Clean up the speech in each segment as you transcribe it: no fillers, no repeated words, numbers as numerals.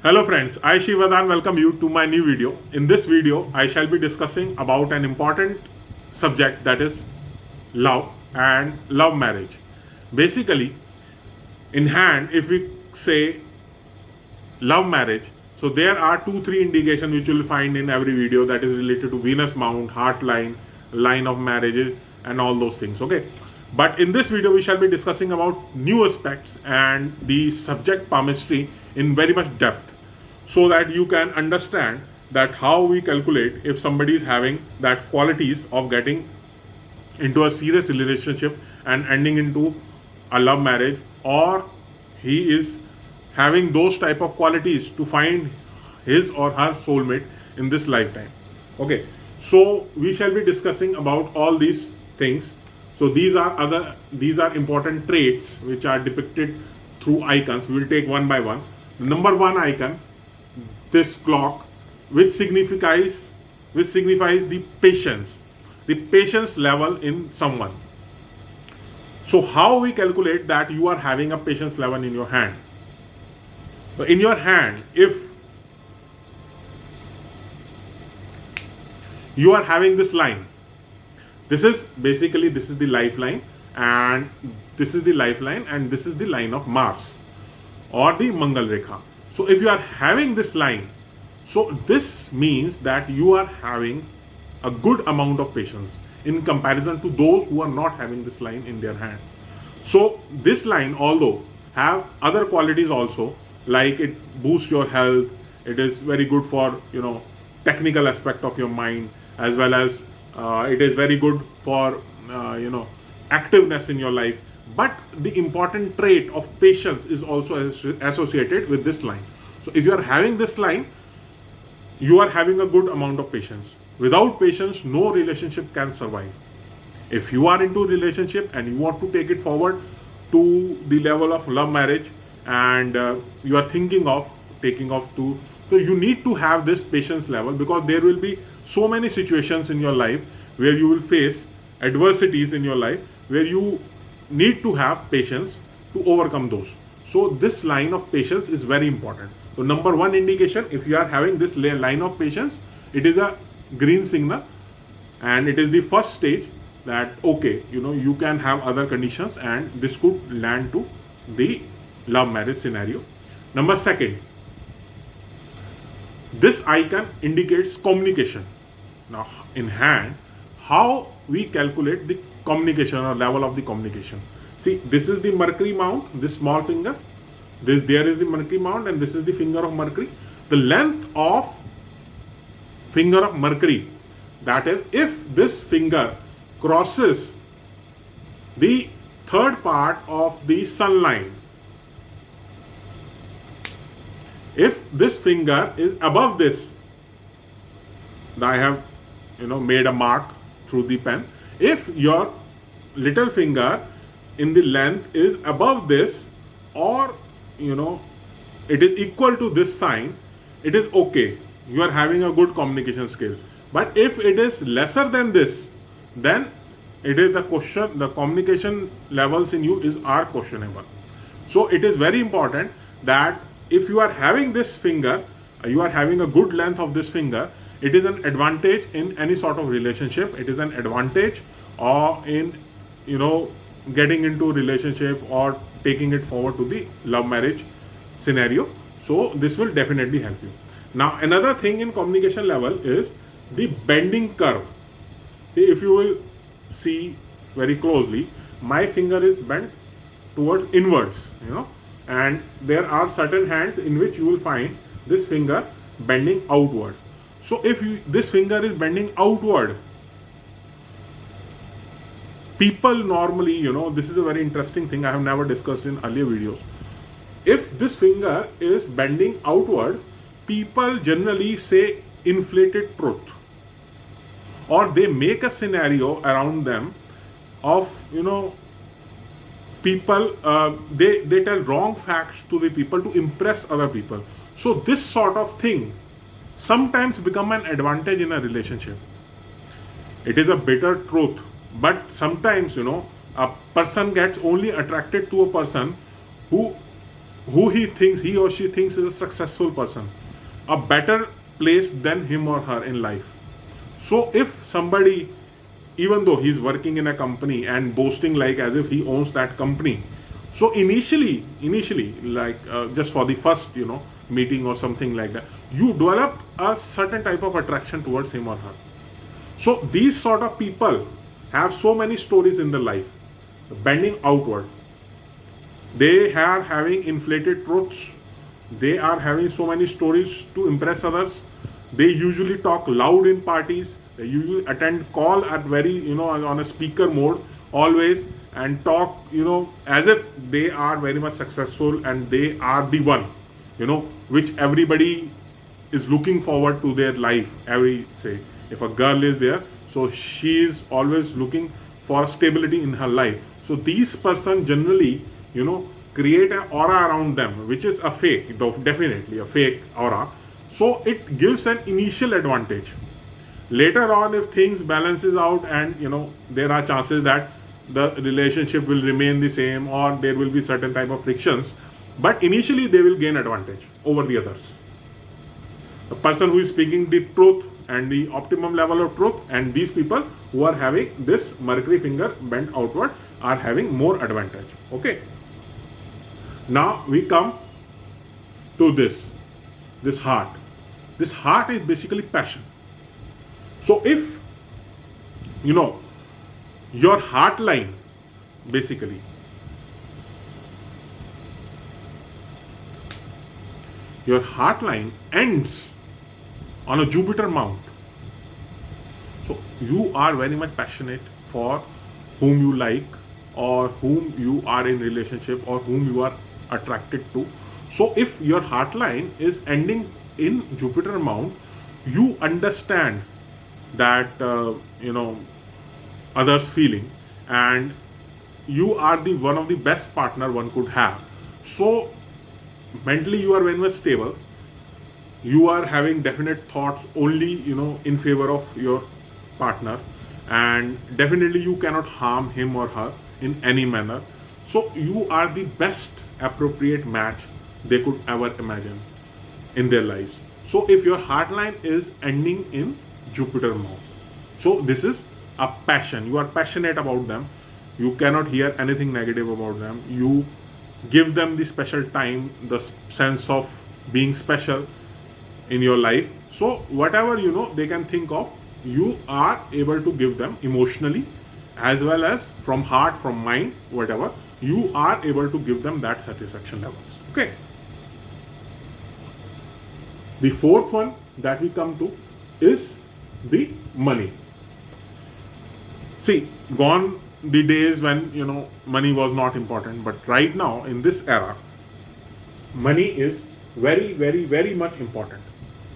Hello friends, I Shivadan welcome you to my new video. In this video, I shall be discussing about an important subject, that is love and love marriage. Basically, in hand, if we say love marriage, so there are 2-3 indications which you will find in every video, that is related to Venus mount, heart line, line of marriages, and all those things. Okay, but in this video we shall be discussing about new aspects and the subject palmistry in very much depth, so that you can understand that how we calculate if somebody is having that qualities of getting into a serious relationship and ending into a love marriage, or he is having those type of qualities to find his or her soulmate in this lifetime. Okay, so we shall be discussing about all these things. So these are important traits which are depicted through icons. We will take one by one. Number one icon, this clock, which signifies the patience level in someone. So how we calculate that you are having a patience level in your hand? So in your hand, if you are having this line, this is the lifeline, and this is the lifeline, and this is the line of Mars or the Mangal Rekha. So if you are having this line, so this means that you are having a good amount of patience in comparison to those who are not having this line in their hand. So this line, although have other qualities also, like it boosts your health, it is very good for technical aspect of your mind, as well as it is very good for activeness in your life. But the important trait of patience is also associated with this line. So if you are having this line, you are having a good amount of patience. Without patience, no relationship can survive. If you are into a relationship and you want to take it forward to the level of love marriage, and you are thinking of taking off to, so you need to have this patience level, because there will be so many situations in your life where you will face adversities in your life, where you need to have patience to overcome those. So this line of patience is very important. So number one indication, if you are having this line of patience, it is a green signal, and it is the first stage that okay, you can have other conditions and this could land to the love marriage scenario. Number second, this icon indicates communication. Now in hand, how we calculate the communication or level of the communication? See, this is the Mercury mount, this small finger. There is the Mercury mount, and this is the finger of Mercury. The length of finger of Mercury, that is, if this finger crosses the third part of the sun line, if this finger is above this, I have made a mark through the pen. If your little finger in the length is above this, or it is equal to this sign, it is okay, you are having a good communication skill. But if it is lesser than this, then it is the communication levels in you are questionable. So it is very important that if you are having this finger, you are having a good length of this finger, it is an advantage in any sort of relationship. It is an advantage or in getting into relationship or taking it forward to the love marriage scenario. So this will definitely help you. Now another thing in communication level is the bending curve. If you will see very closely, my finger is bent towards inwards, and there are certain hands in which you will find this finger bending outward. So if this finger is bending outward, people normally, this is a very interesting thing I have never discussed in earlier videos. If this finger is bending outward, people generally say inflated truth, or they make a scenario around them of people, they tell wrong facts to the people to impress other people. So this sort of thing sometimes become an advantage in a relationship. It is a bitter truth, but sometimes a person gets only attracted to a person who who he or she thinks is a successful person, a better place than him or her in life. So if somebody, even though he's working in a company and boasting like as if he owns that company, so initially like just for the first meeting or something like that, you develop a certain type of attraction towards him or her. So these sort of people have so many stories in their life, bending outward. They are having inflated truths. They are having so many stories to impress others. They usually talk loud in parties. They usually attend call at very, on a speaker mode always, and talk, as if they are very much successful and they are the one, which everybody is looking forward to their life. Every, say, if a girl is there, so she is always looking for stability in her life. So these person generally, create an aura around them, which is a fake, definitely a fake aura. So it gives an initial advantage. Later on, if things balances out and there are chances that the relationship will remain the same or there will be certain type of frictions, but initially they will gain advantage over the others. The person who is speaking the truth and the optimum level of truth, and these people who are having this Mercury finger bent outward are having more advantage. Okay. Now we come to this heart. This heart is basically passion. So if your heart line, basically, your heart line ends on a Jupiter mount, so you are very much passionate for whom you like or whom you are in relationship or whom you are attracted to. So if your heart line is ending in Jupiter mount, you understand that others feeling, and you are the one of the best partner one could have. So mentally you are very much stable. You are having definite thoughts only in favor of your partner, and definitely you cannot harm him or her in any manner. So you are the best appropriate match they could ever imagine in their lives. So if your heart line is ending in Jupiter mount, so this is a passion. You are passionate about them. You cannot hear anything negative about them. You give them the special time, the sense of being special in your life. So whatever they can think of, you are able to give them emotionally as well as from heart, from mind, whatever, you are able to give them that satisfaction levels. Okay. The fourth one that we come to is the money. See, gone the days when money was not important, but right now in this era, money is very, very, very much important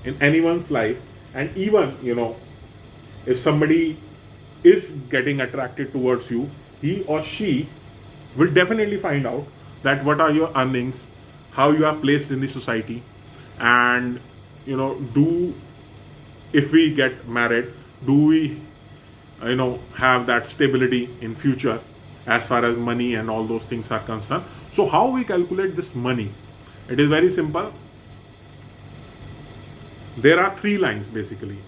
in anyone's life. And even if somebody is getting attracted towards you, he or she will definitely find out that what are your earnings, how you are placed in the society, and if we get married, do we have that stability in future as far as money and all those things are concerned. So how we calculate this money? It is very simple. There are three lines basically.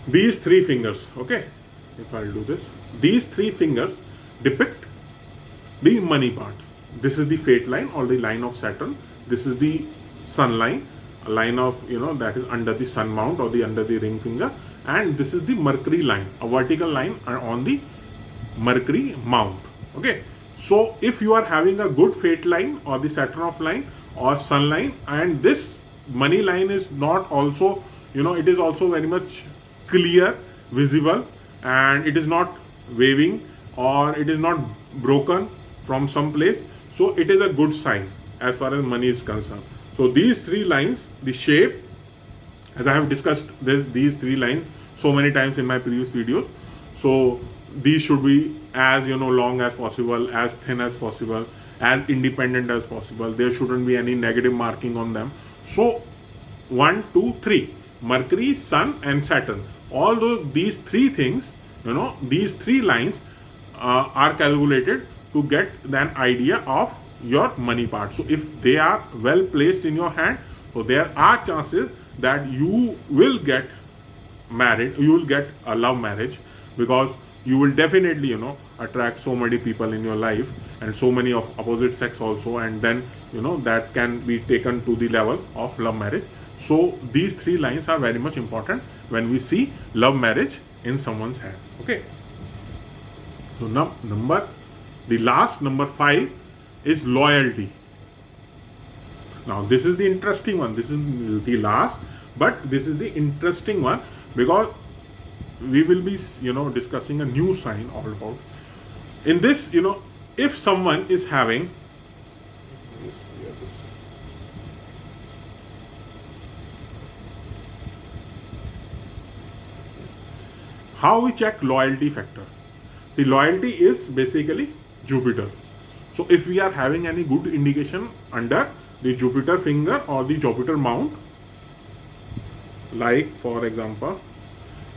These three fingers, okay, if I'll do this, these three fingers depict the money part. This is the fate line or the line of Saturn. This is the sun line, a line of that is under the sun mount or the under the ring finger, and this is the Mercury line, a vertical line on the Mercury mount. Okay, so if you are having a good fate line or the Saturn of line or sun line, and this money line is not also it is also very much clear, visible, and it is not waving or it is not broken from some place, so it is a good sign as far as money is concerned. So these three lines, the shape, as I have discussed these three lines so many times in my previous videos, so these should be as long as possible, as thin as possible, as independent as possible. There shouldn't be any negative marking on them. So 1, 2, 3, Mercury, Sun and Saturn, all these three things these three lines are calculated to get an idea of your money part. So if they are well placed in your hand, so there are chances that you will get married, you will get a love marriage, because you will definitely attract so many people in your life, and so many of opposite sex also, and then that can be taken to the level of love marriage. So these three lines are very much important when we see love marriage in someone's hand. Okay, so the last number 5 is loyalty. Now this is the interesting one. This is the last, but this is the interesting one, because we will be discussing a new sign all about. In this, if someone is having how we check loyalty factor. The loyalty is basically Jupiter. So if we are having any good indication under the Jupiter finger or the Jupiter mount, like for example,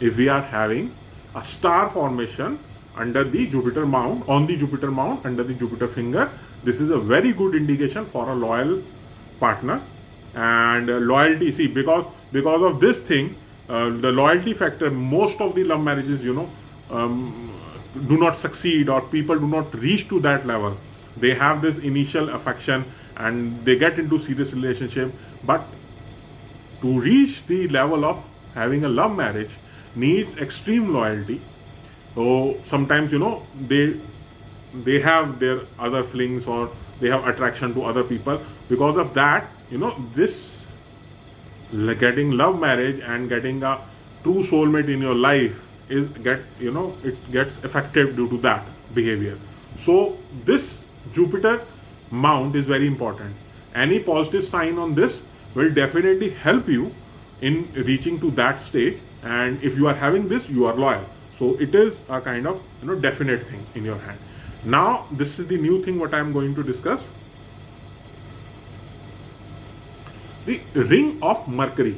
if we are having a star formation under the Jupiter mount, on the Jupiter mount under the Jupiter finger, this is a very good indication for a loyal partner. And loyalty, see, because of this thing, the loyalty factor, most of the love marriages do not succeed, or people do not reach to that level. They have this initial affection and they get into serious relationship, but to reach the level of having a love marriage needs extreme loyalty. So sometimes they have their other flings, or they have attraction to other people. Because of that, this getting love marriage and getting a true soulmate in your life it gets effective due to that behavior. So this Jupiter mount is very important. Any positive sign on this will definitely help you in reaching to that stage, and if you are having this, you are loyal. So it is a kind of definite thing in your hand. Now this is the new thing what I am going to discuss. The ring of Mercury.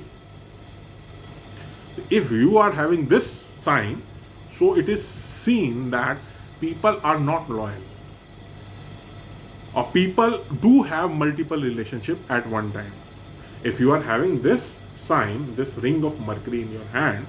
If you are having this sign, so it is seen that people are not loyal, or people do have multiple relationships at one time. If you are having this sign, this ring of Mercury in your hand,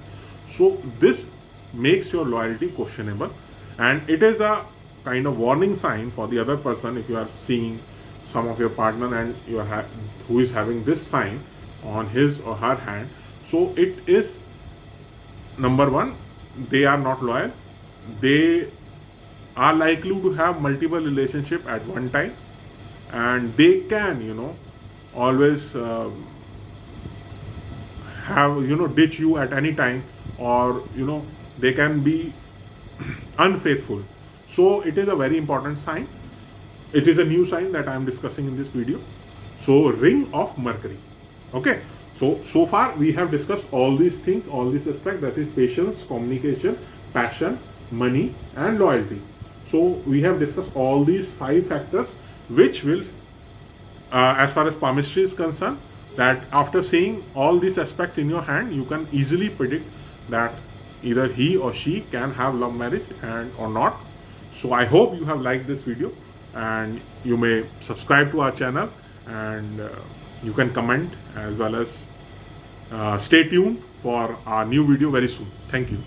so this makes your loyalty questionable, and it is a kind of warning sign for the other person. If you are seeing some of your partner and you are who is having this sign on his or her hand, so it is, number one, they are not loyal. They are likely to have multiple relationships at one time, and they can always have ditch you at any time, or they can be unfaithful. So it is a very important sign. It is a new sign that I am discussing in this video. So ring of Mercury. Okay, so far we have discussed all these things, all these aspects, that is patience, communication, passion, money, and loyalty. So we have discussed all these 5 factors, which will as far as palmistry is concerned, that after seeing all these aspects in your hand, you can easily predict that either he or she can have love marriage and or not. So I hope you have liked this video, and you may subscribe to our channel, and you can comment, as well as stay tuned for our new video very soon. Thank you.